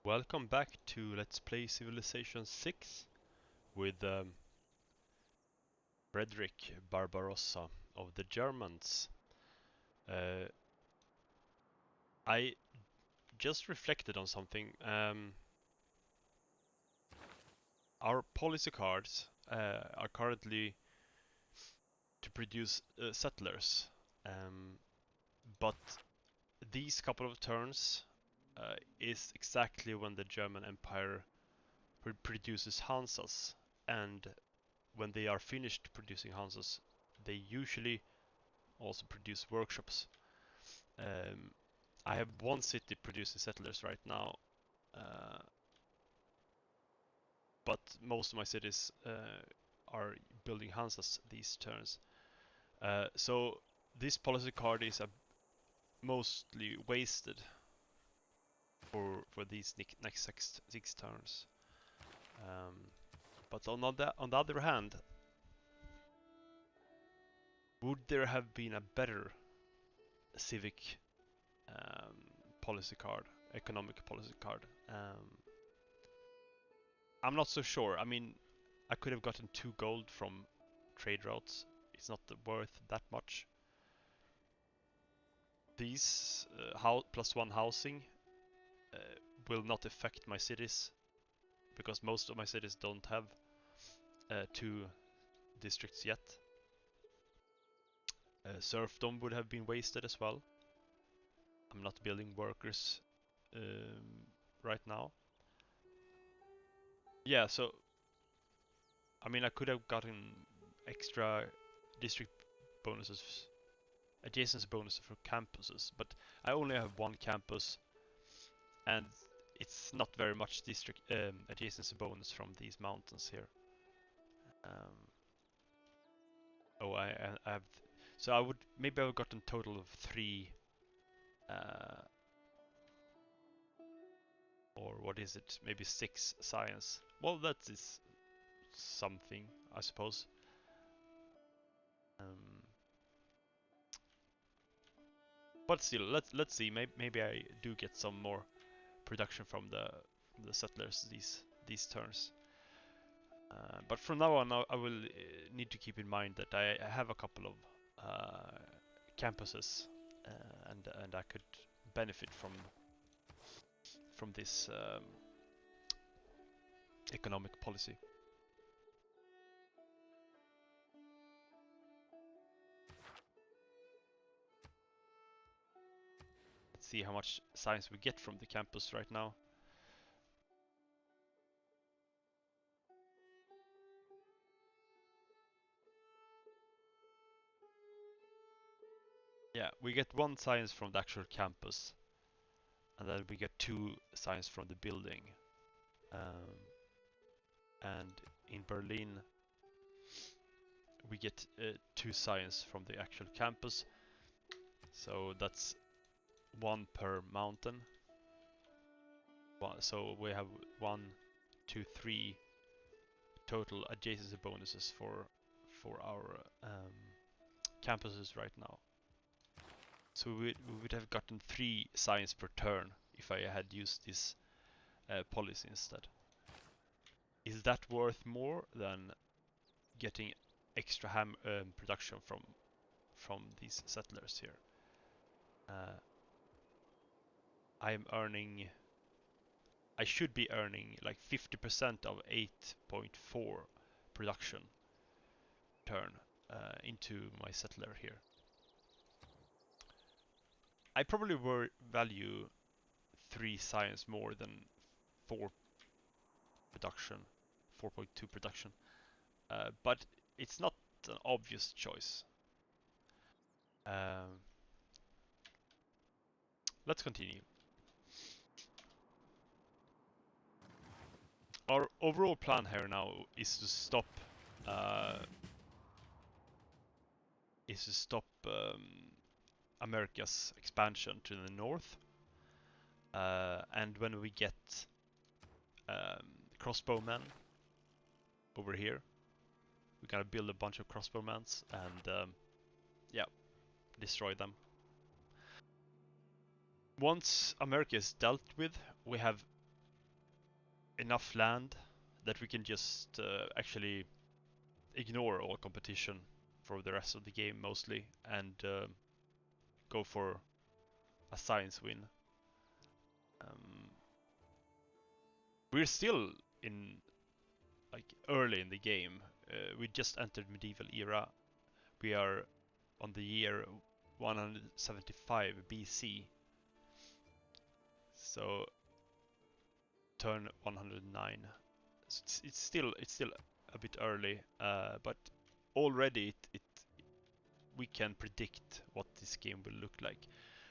Welcome back to Let's Play Civilization 6 with Frederick Barbarossa of the Germans. Uh, I just reflected on something. Our policy cards are currently to produce settlers, but these couple of turns is exactly when the German Empire produces Hansas, and when they are finished producing Hansas, they usually also produce workshops. I have one city producing settlers right now, but most of my cities are building Hansas these turns. So this policy card is mostly wasted for these next six turns. But on the other hand, would there have been a better civic um, policy card, economic policy card? I'm not so sure. I mean, I could have gotten 2 gold from trade routes. It's not worth that much. These +1 housing uh, will not affect my cities because most of my cities don't have 2 districts yet. Serfdom would have been wasted as well. I'm not building workers right now. Yeah, so I mean, I could have gotten extra district bonuses, adjacency bonuses for campuses, but I only have 1 campus, and it's not very much district adjacency bonus from these mountains here. Um, oh, I have, so I would maybe I've gotten a total of 3, uh, or what is it? Maybe 6 science. Well, that is something, I suppose. Um, but still, let's see. Maybe I do get some more production from the settlers these turns. But from now on, I will need to keep in mind that I have a couple of campuses, and I could benefit from this economic policy. Let's see how much science we get from the campus right now. Yeah, we get 1 science from the actual campus, and then we get 2 science from the building. And in Berlin, we get 2 science from the actual campus, so that's 1 per mountain. So we have 1, 2, 3 total adjacency bonuses for our campuses right now. So we would have gotten 3 science per turn if I had used this policy instead. Is that worth more than getting extra production from these settlers here? I should be earning like 50% of 8.4 production turn into my settler here. I probably value 3 science more than 4 production, 4.2 production, but it's not an obvious choice. Um, let's continue. Our overall plan here now is to stop America's expansion to the north, and when we get crossbowmen over here, we're gonna build a bunch of crossbowmen and yeah, destroy them. Once America is dealt with, we have enough land that we can just actually ignore all competition for the rest of the game mostly and go for a science win. We're still in like early in the game. We just entered medieval era. We are on the year 175 BC. So turn 109. So it's still a bit early, but already we can predict what this game will look like.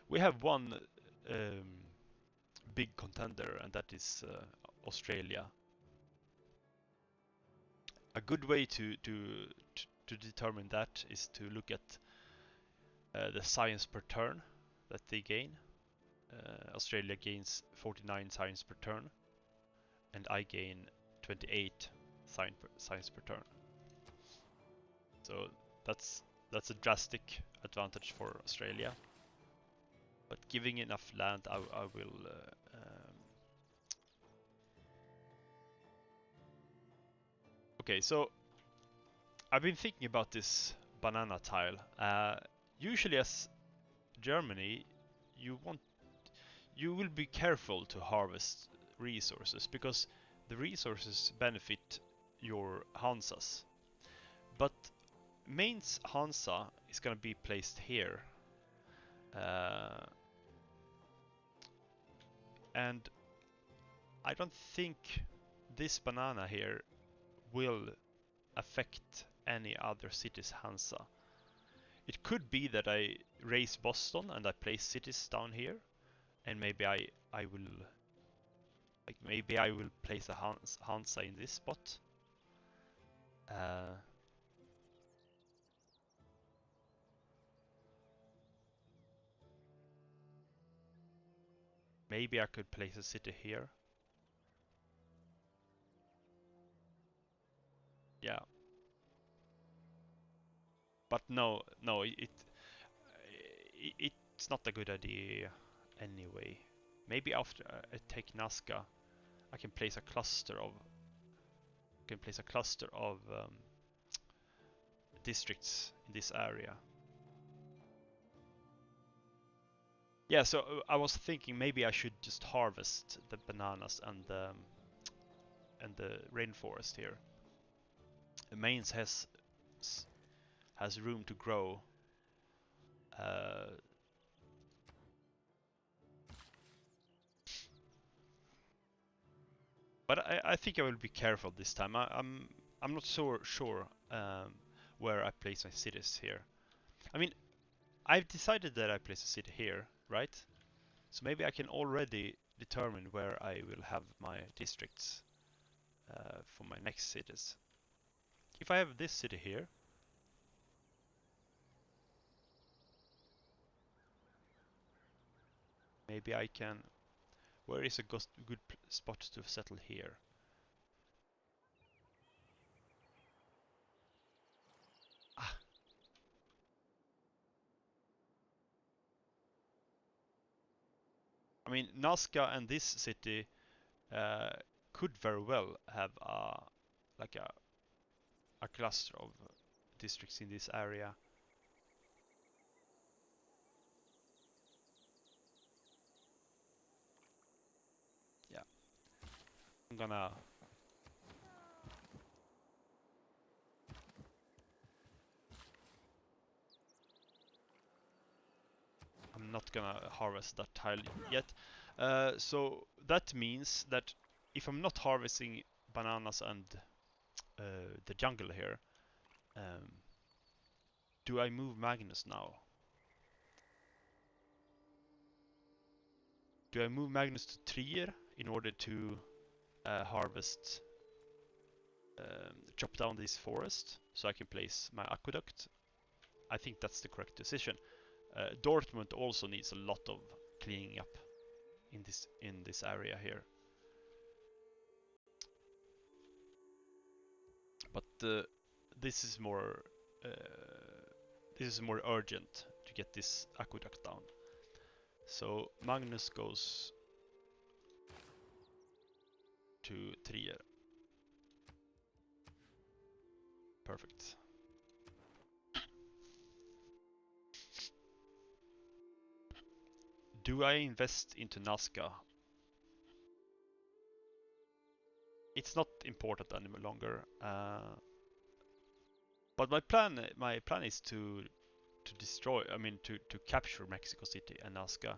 We have one big contender, and that is Australia. A good way to determine that is to look at the science per turn that they gain. Australia gains 49 science per turn, and I gain 28 science per turn. So that's a drastic advantage for Australia. But giving enough land, I will. Okay, so I've been thinking about this banana tile. Usually, as Germany, you will be careful to harvest resources because the resources benefit your Hansas. But Mainz Hansa is gonna be placed here. And I don't think this banana here will affect any other city's Hansa. It could be that I raise Boston and I place cities down here, and maybe I will place a Hansa in this spot. Maybe I could place a city here. Yeah. But no, it's not a good idea anyway. Maybe after I take Nazca, I can place a cluster of districts in this area. Yeah, so I was thinking maybe I should just harvest the bananas and the rainforest here. The Mainz has room to grow. But I think I will be careful this time. I'm not so sure where I place my cities here. I mean, I've decided that I place a city here, right? So maybe I can already determine where I will have my districts for my next cities. If I have this city here, maybe I can. Where is a good spot to settle here? Ah. I mean, Nazca and this city could very well have a cluster of districts in this area. Yeah, I'm gonna. I'm not gonna harvest that tile yet. So that means that if I'm not harvesting bananas and the jungle here, do I move Magnus now? Do I move Magnus to Trier in order to harvest, chop down this forest so I can place my aqueduct? I think that's the correct decision. Dortmund also needs a lot of cleaning up in this area here. But this is more urgent to get this aqueduct down. So Magnus goes to Trier. Perfect. Do I invest into Nazca? It's not important any longer. But my plan is to destroy. I mean, to capture Mexico City and Nazca.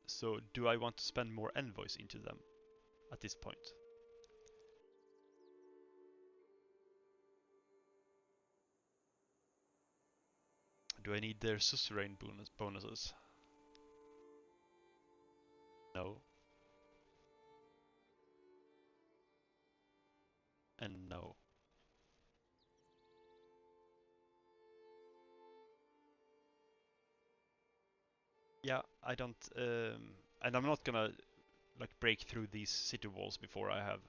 So do I want to spend more envoys into them at this point? Do I need their suzerain bonuses? No. And no. Yeah, I don't, and I'm not gonna like break through these city walls before I have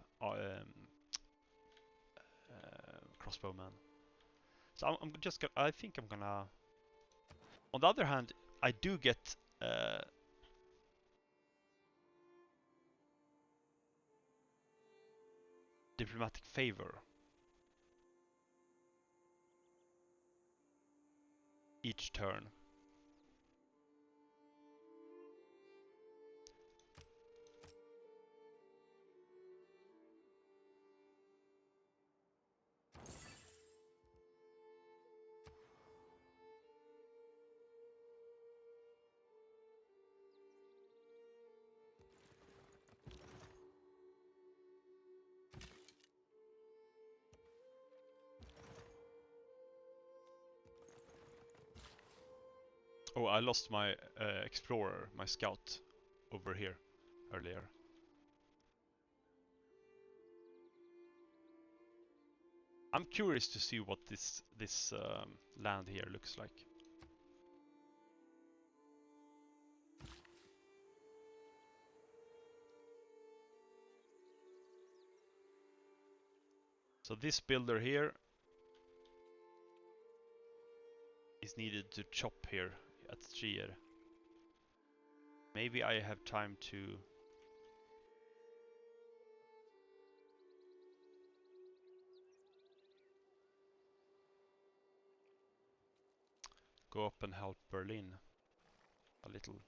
crossbowman. So I'm just gonna, I think I'm gonna. On the other hand, I do get diplomatic favor each turn. Oh, I lost my explorer, my scout, over here earlier. I'm curious to see what this land here looks like. So this builder here is needed to chop here at Trier. Maybe I have time to go up and help Berlin a little.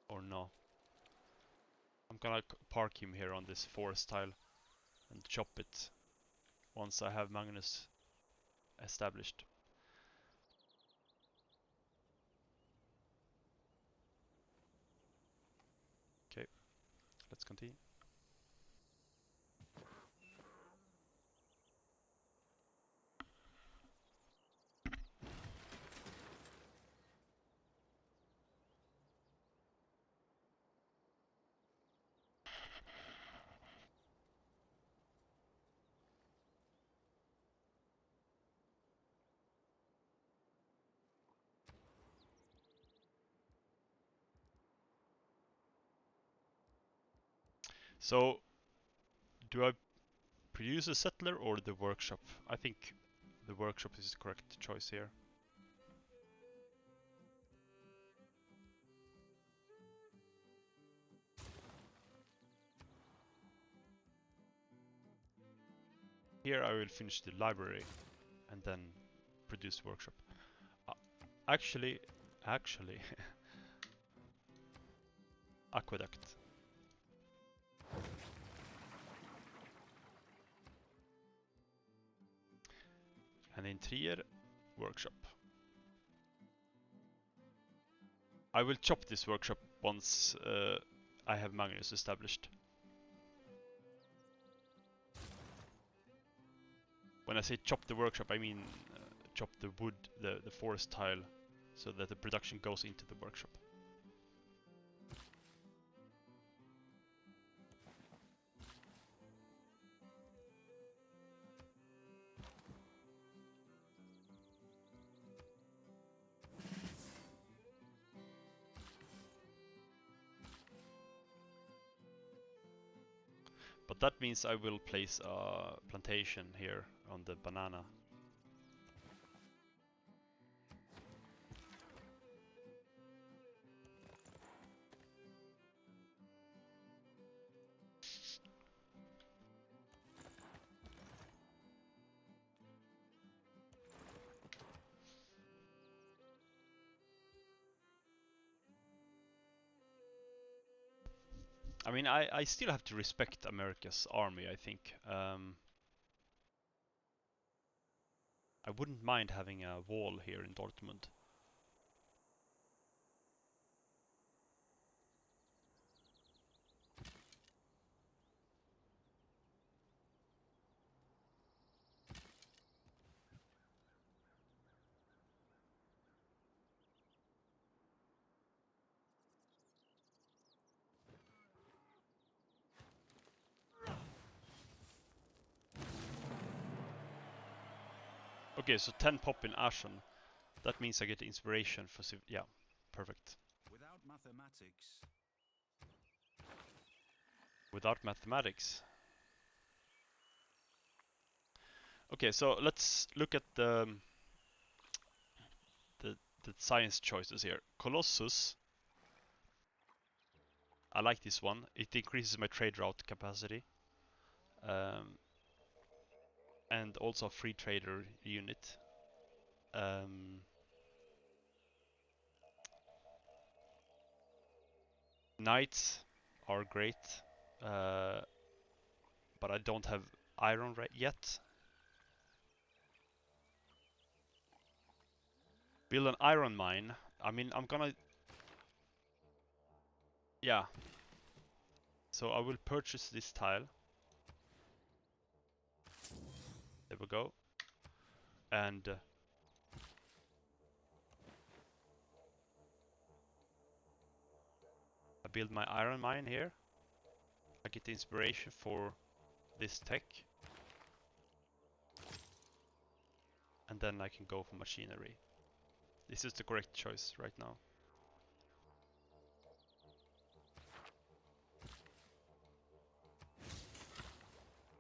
Or no. I'm gonna park him here on this forest tile and chop it once I have Magnus established. Okay, let's continue. So, do I produce a settler or the workshop? I think the workshop is the correct choice here. Here I will finish the library and then produce the workshop. Actually, aqueduct. And in Trier, workshop. I will chop this workshop once I have Magnus established. When I say chop the workshop, I mean chop the wood, the forest tile, so that the production goes into the workshop. But that means I will place a plantation here on the banana. I mean, I still have to respect America's army, I think. I wouldn't mind having a wall here in Dortmund. Okay, so 10 pop in Ashen. That means I get inspiration for yeah, perfect. Without mathematics. Without mathematics. Okay, so let's look at the science choices here. Colossus. I like this one. It increases my trade route capacity. And also a free trader unit. Knights are great, but I don't have iron yet. Build an iron mine. I mean, I'm gonna... Yeah. So I will purchase this tile. There we go. And I build my iron mine here. I get the inspiration for this tech. And then I can go for machinery. This is the correct choice right now.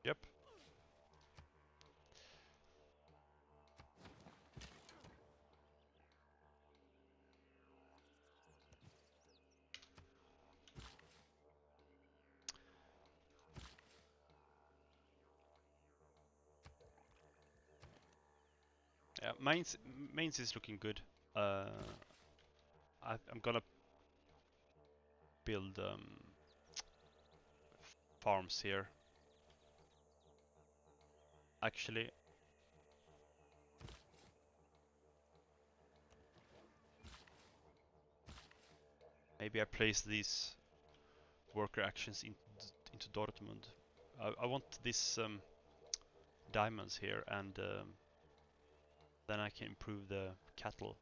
Yep. Yeah, Mainz is looking good. I'm gonna build farms here. Actually, maybe I place these worker actions into Dortmund. I want this diamonds here, and then I can improve the cattle.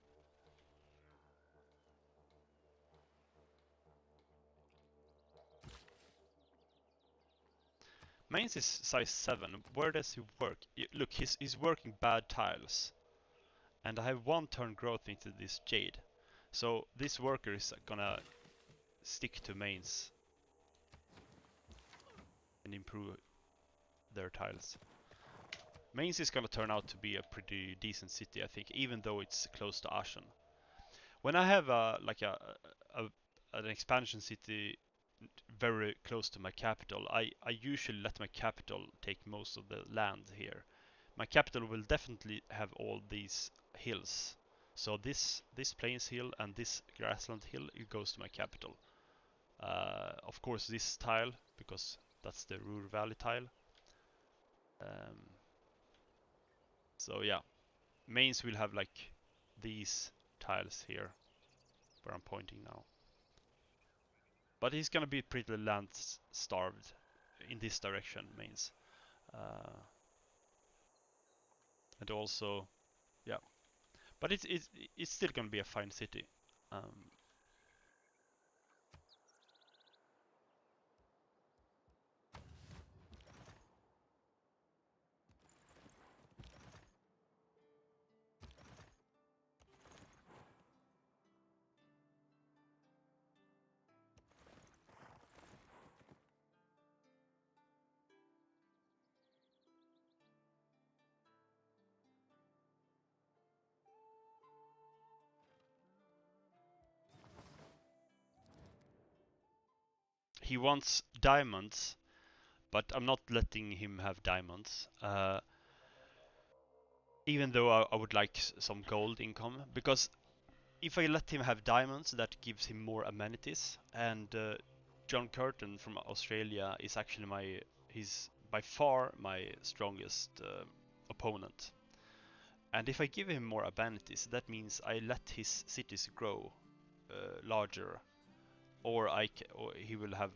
Mainz is size 7. Where does he work? Look, he's working bad tiles. And I have 1 turn growth into this jade. So this worker is gonna stick to Mainz and improve their tiles. Mainz is gonna turn out to be a pretty decent city, I think, even though it's close to Ashen. When I have an expansion city very close to my capital, I usually let my capital take most of the land here. My capital will definitely have all these hills. So this plains hill and this grassland hill, it goes to my capital. Of course this tile, because that's the Ruhr Valley tile. So yeah, Mainz will have like these tiles here, where I'm pointing now. But he's gonna be pretty land starved in this direction, Mainz. And also, yeah. But it's still gonna be a fine city. He wants diamonds, but I'm not letting him have diamonds. Even though I would like some gold income, because if I let him have diamonds, that gives him more amenities, and John Curtin from Australia is actually he's by far my strongest opponent. And if I give him more amenities, that means I let his cities grow larger, or or he will have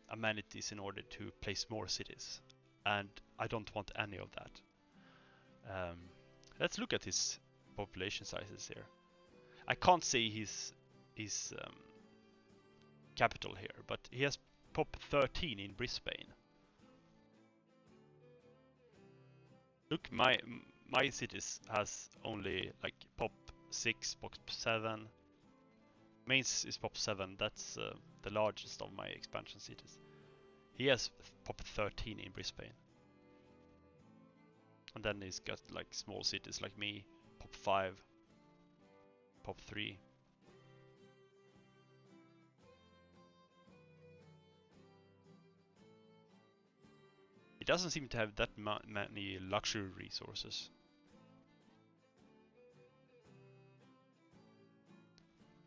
amenities in order to place more cities, and I don't want any of that. Let's look at his population sizes here. I can't see his capital here, but he has pop 13 in Brisbane. Look, my cities has only like pop 6, pop 7. Mainz is pop 7. That's the largest of my expansion cities. He has pop 13 in Brisbane. And then he's got like small cities like me, pop 5, pop 3. He doesn't seem to have that many luxury resources.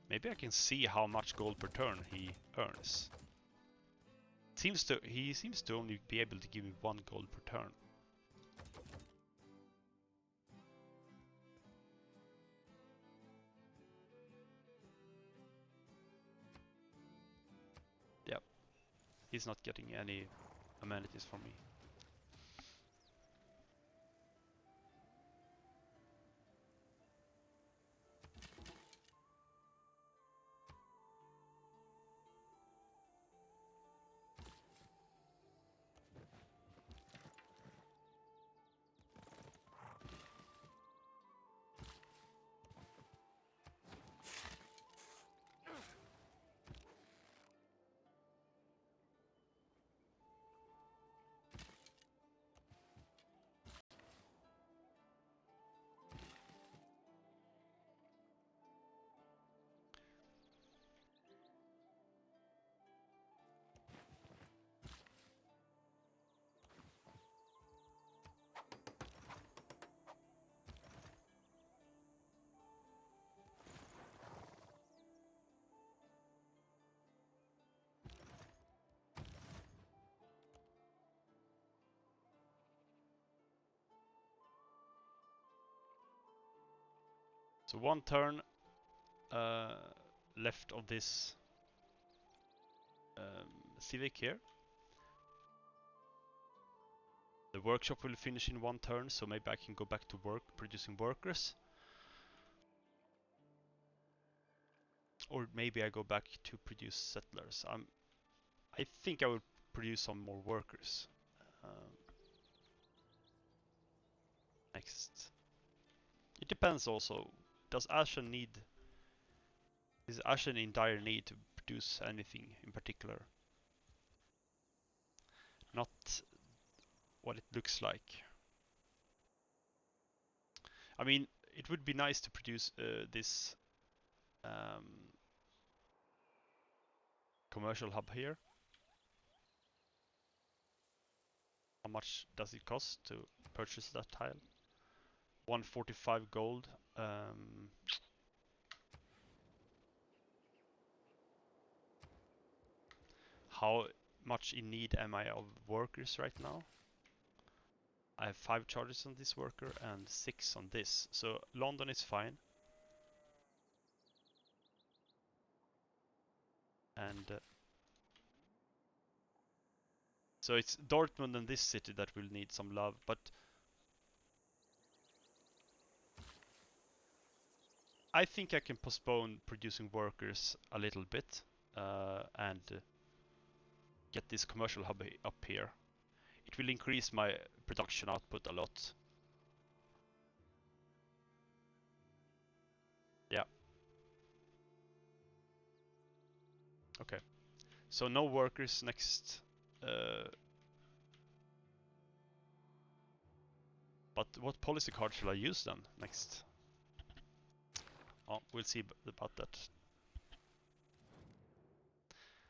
Maybe I can see how much gold per turn he earns. He seems to only be able to give me 1 gold per turn. Yep. He's not getting any amenities from me. So 1 turn left of this civic here. The workshop will finish in 1 turn, so maybe I can go back to work producing workers. Or maybe I go back to produce settlers. I think I will produce some more workers. Next. It depends also. Is Ashen in dire need to produce anything in particular? Not what it looks like. I mean, it would be nice to produce this commercial hub here. How much does it cost to purchase that tile? 145 gold. How much in need am I of workers right now? I have 5 charges on this worker and 6 on this. So London is fine. And so it's Dortmund and this city that will need some love, but I think I can postpone producing workers a little bit and get this commercial hub up here. It will increase my production output a lot. Yeah. Okay. So no workers next. But what policy card shall I use then next? Oh, we'll see about that.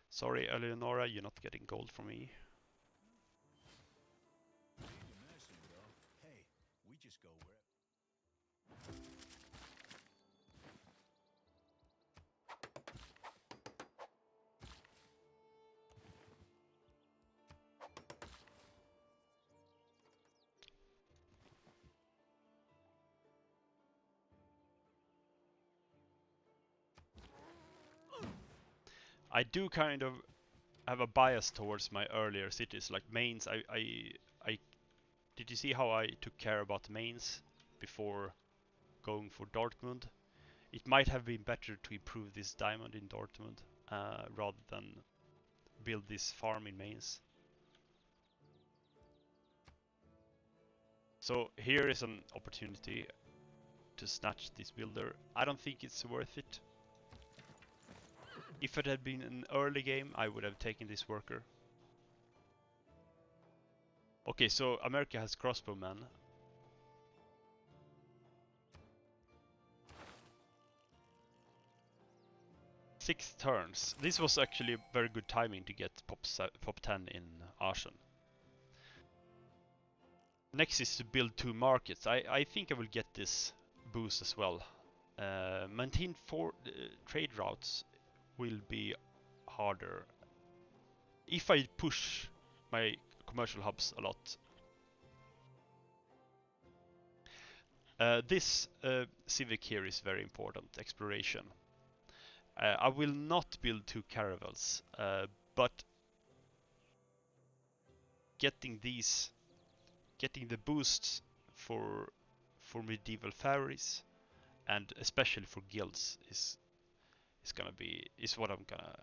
Sorry, Eleonora, you're not getting gold from me. Hey, we just go wherever. I do kind of have a bias towards my earlier cities, like Mainz. I did you see how I took care about Mainz before going for Dortmund? It might have been better to improve this diamond in Dortmund rather than build this farm in Mainz. So here is an opportunity to snatch this builder. I don't think it's worth it. If it had been an early game, I would have taken this worker. Okay, so America has crossbowmen. Six turns. This was actually very good timing to get pop 10 in Aachen. Next is to build 2 markets. I think I will get this boost as well. Maintain 4 trade routes will be harder if I push my commercial hubs a lot. This civic here is very important, exploration. I will not build 2 caravels, but getting the boosts for medieval ferries and especially for guilds is what I'm gonna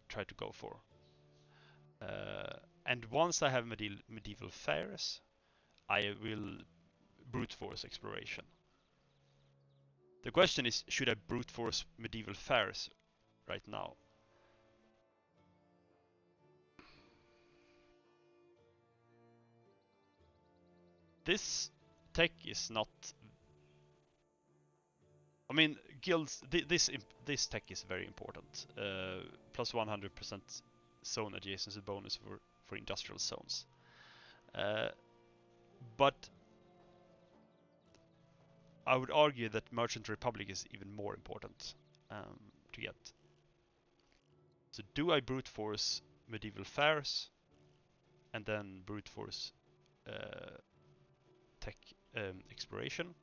try to go for. And once I have medieval fairs, I will brute force exploration. The question is, should I brute force medieval fairs right now? This tech is not. I mean, guilds. This tech is very important. Plus 100% zone adjacency bonus for industrial zones. But I would argue that Merchant Republic is even more important to get. So do I brute force medieval fairs and then brute force tech exploration?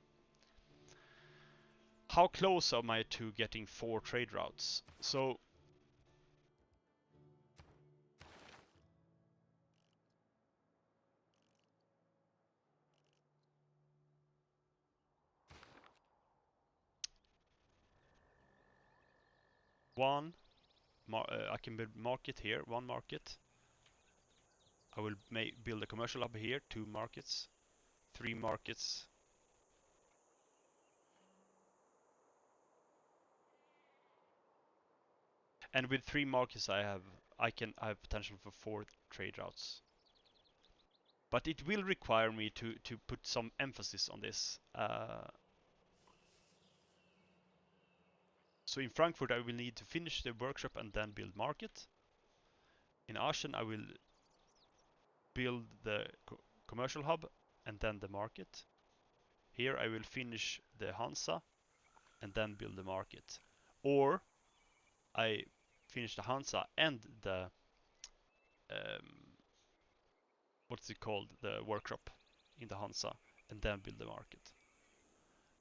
How close am I to getting 4 trade routes? So I can build market here, 1 market. I will build a commercial hub here, 2 markets, 3 markets. And with 3 markets I have potential for 4 trade routes. But it will require me to put some emphasis on this. So in Frankfurt I will need to finish the workshop and then build market. In Aachen I will build the commercial hub and then the market. Here I will finish the Hansa and then build the market. Or I finish the Hansa and the what's it called, the workshop in the Hansa, and then build the market.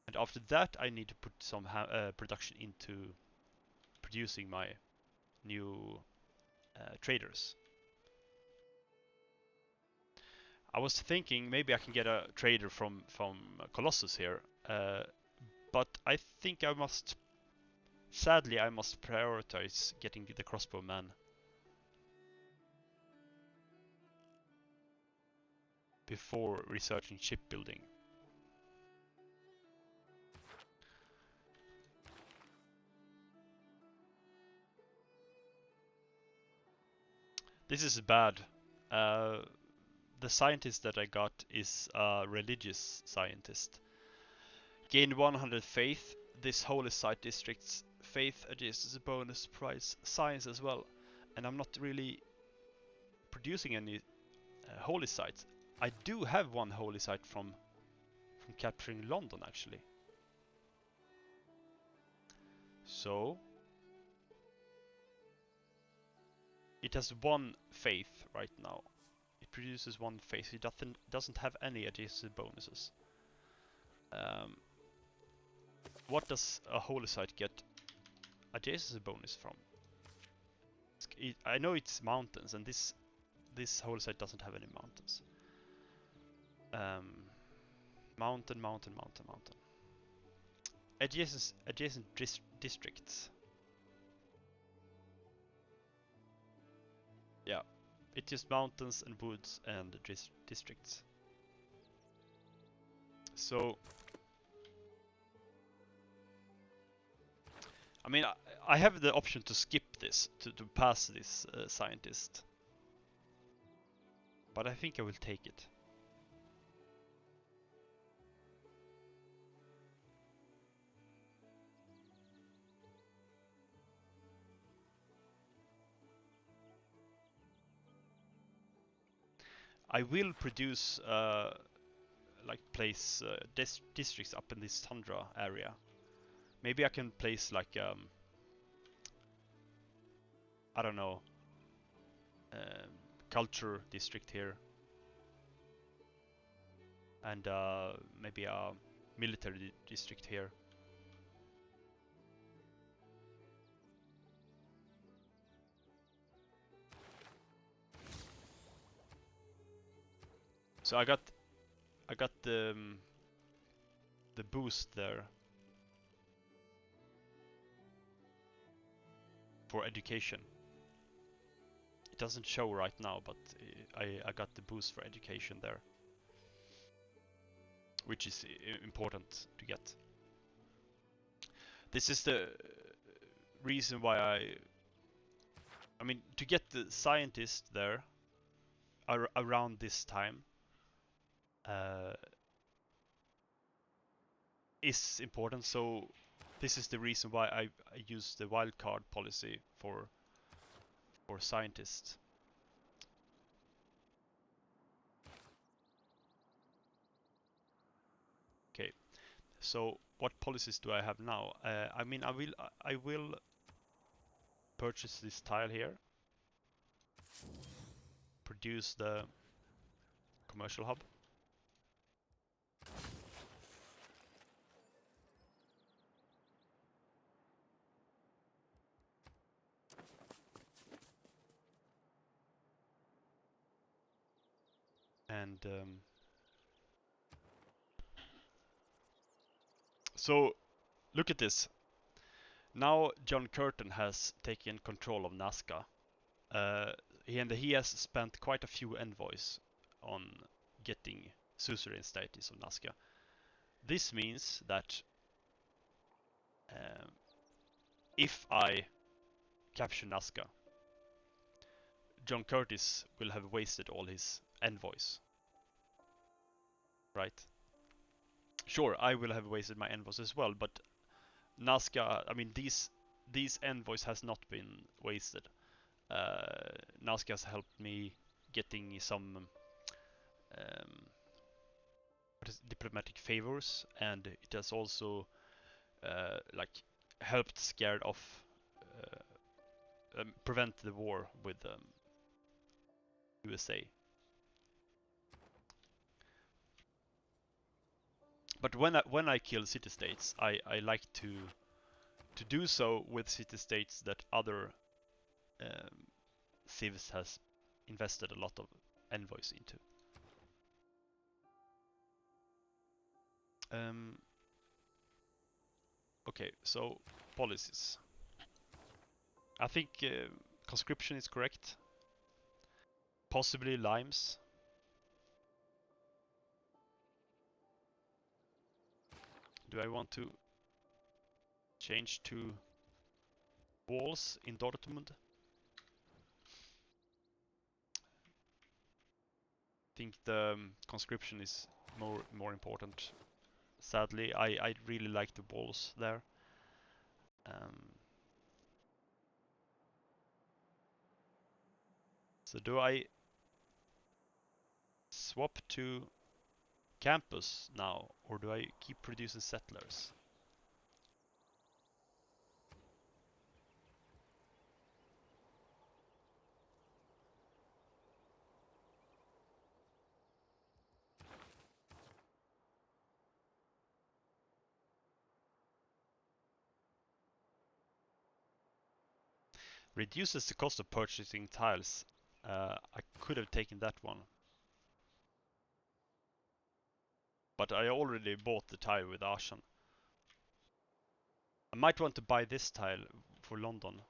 And after that I need to put some production into producing my new traders. I was thinking maybe I can get a trader from Colossus here, but I think sadly I must prioritize getting the crossbowman before researching shipbuilding. This is bad. The scientist that I got is a religious scientist. Gain 100 faith. This holy site district's faith adjusts a bonus price science as well. And I'm not really producing any holy sites. I do have 1 holy site from capturing London actually. So it has 1 faith right now. It produces 1 faith. It doesn't have any adjacent bonuses. What does a holy site get adjacency bonus from? I know it's mountains, and this whole site doesn't have any mountains. Mountain. Adjacent districts. Yeah, it's just mountains and woods and districts. So, I mean, I have the option to skip this, to pass this scientist. But I think I will take it. I will produce, like, place districts up in this tundra area. Maybe I can place, like, I don't know, culture district here. And maybe a military district here. So I got the boost there for education. It doesn't show right now, but I got the boost for education there, which is important to get. This is the reason why I mean, to get the scientist there around this time is important. So this is the reason why I use the wildcard policy for scientists. Okay, so what policies do I have now? I mean, I will purchase this tile here, produce the commercial hub. And so look at this. Now John Curtin has taken control of Nazca. He has spent quite a few envoys on getting suzerain status of Nazca. This means that if I capture Nazca, John Curtis will have wasted all his envoys. Right? Sure, I will have wasted my envoys as well, but Nazca, I mean, these envoys has not been wasted. Nazca has helped me getting some diplomatic favors, and it has also like helped scared off, prevent the war with USA. But when I kill city-states, I like to do so with city-states that other civs has invested a lot of envoys into. Okay, so policies. I think conscription is correct. Possibly limes. Do I want to change to walls in Dortmund? I think the conscription is more important. Sadly, I really like the walls there. So do I swap to campus now, or do I keep producing settlers? Reduces the cost of purchasing tiles. I could have taken that one. But I already bought the tile with Ashen. I might want to buy this tile for London.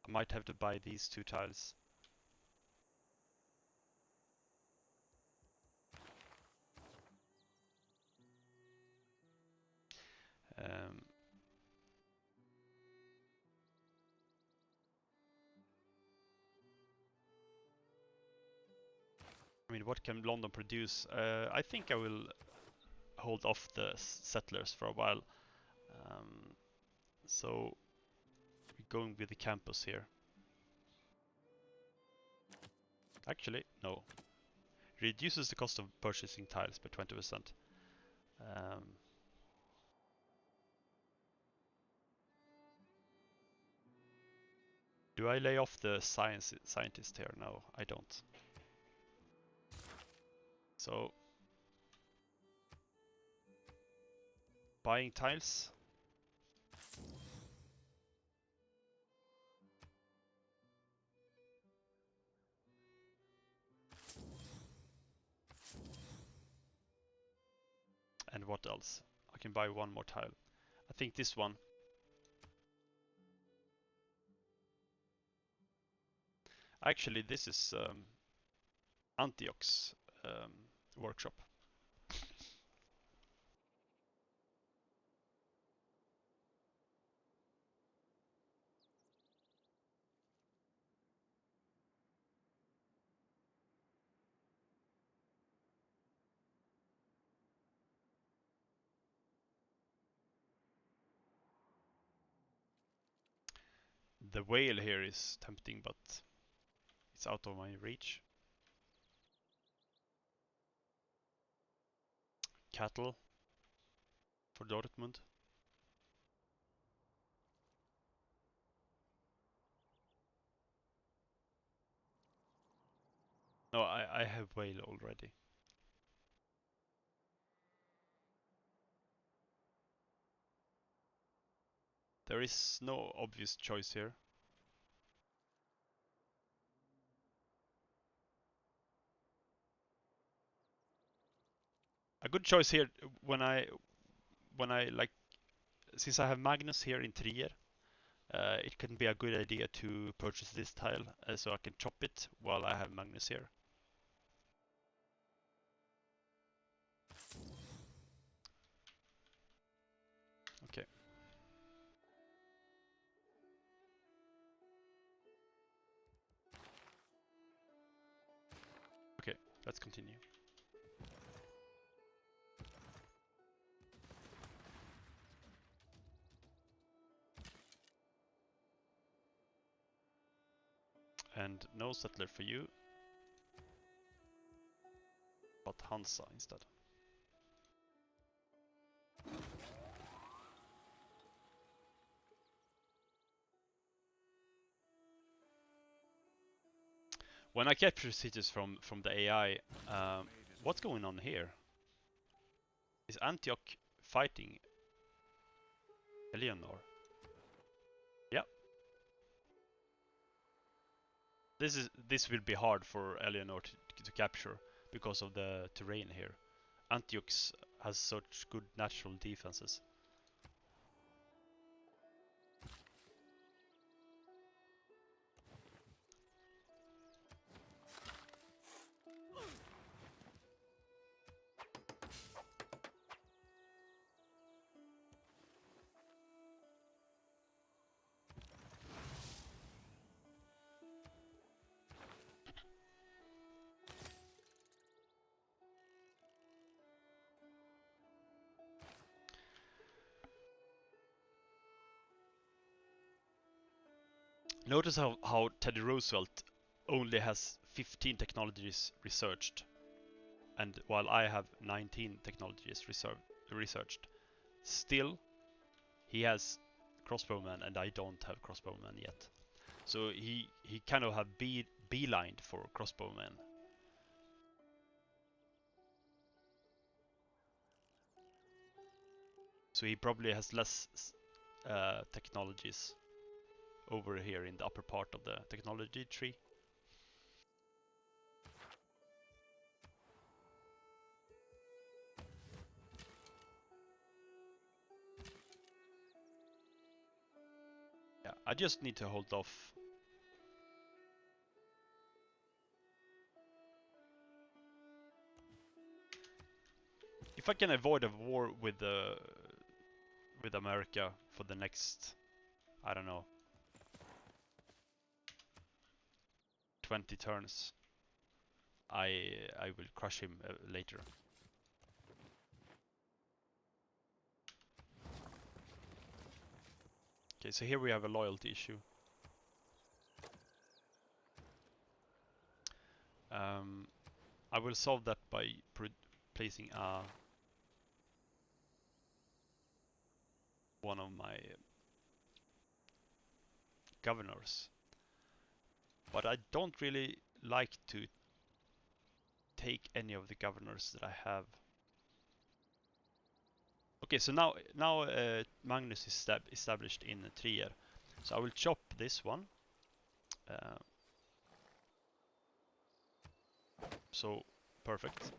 I might have to buy these 2 tiles. Um, I mean, what can London produce? I think I will hold off the settlers for a while. So we're going with the campus here. Actually, no. Reduces the cost of purchasing tiles by 20%. Do I lay off the scientist here? No, I don't. So, buying tiles. And what else? I can buy one more tile. I think this one. Actually, this is Antioch's workshop. The whale here is tempting, but it's out of my reach. Cattle for Dortmund. No, I have whale already. There is no obvious choice here. A good choice here when I like, since I have Magnus here in Trier, it can be a good idea to purchase this tile so I can chop it while I have Magnus here. Okay. Okay, let's continue. And no settler for you, but Hansa instead. When I capture cities from the AI, what's going on here? Is Antioch fighting Eleanor? Yeah. This will be hard for Eleanor to capture because of the terrain here. Antioch has such good natural defenses. Notice how Teddy Roosevelt only has 15 technologies researched, and while I have 19 technologies researched. Still, he has crossbowmen and I don't have crossbowmen yet. So he kind of have beelined for crossbowmen. So he probably has less technologies over here in the upper part of the technology tree. Yeah, I just need to hold off. If I can avoid a war with America for the next, I don't know, 20 turns, I will crush him later. Okay, so here we have a loyalty issue. I will solve that by placing one of my governors. But I don't really like to take any of the governors that I have. Okay, so now Magnus is established in Trier. So I will chop this one. So perfect.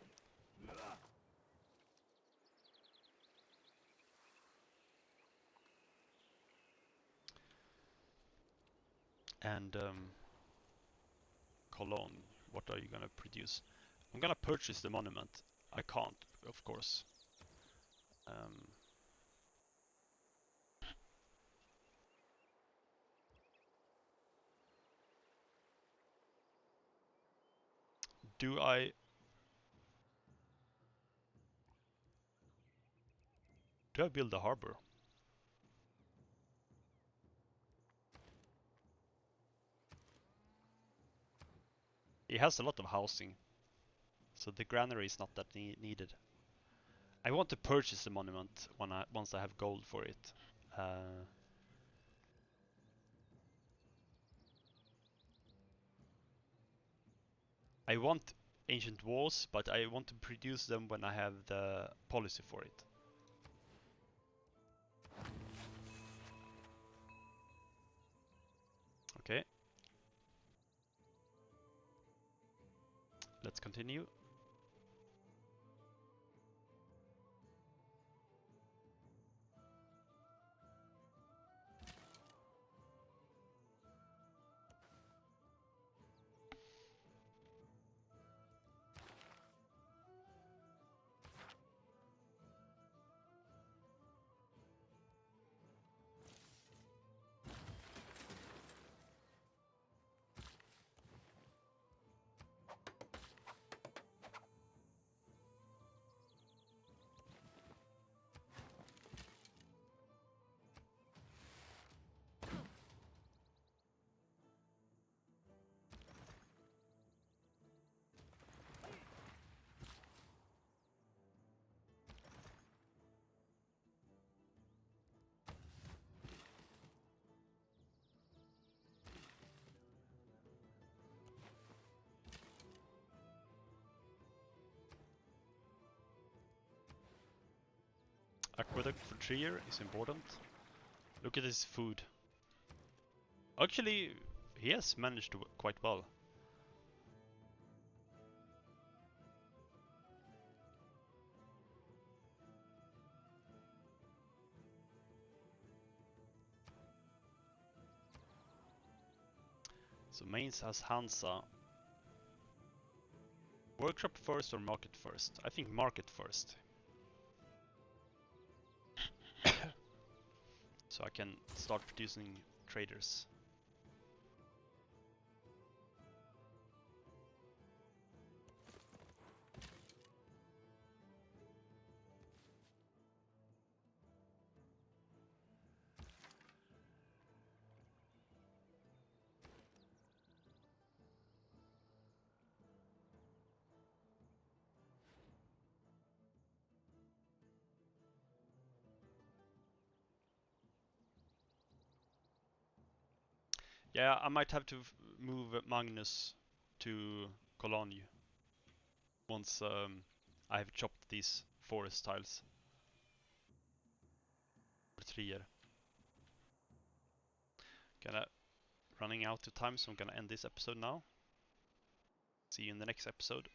And Cologne, what are you gonna produce? I'm gonna purchase the monument. I can't, of course. Do I build a harbor? It has a lot of housing, so the granary is not that needed. I want to purchase the monument once I have gold for it. I want ancient walls, but I want to produce them when I have the policy for it. Okay. Let's continue. Aqueduct for Trier is important. Look at his food. Actually, he has managed to quite well. So Mainz has Hansa. Workshop first or market first? I think market first. So I can start producing traders. Yeah, I might have to move Magnus to Cologne once I have chopped these forest tiles. industrier. Running out of time, so I'm gonna end this episode now. See you in the next episode.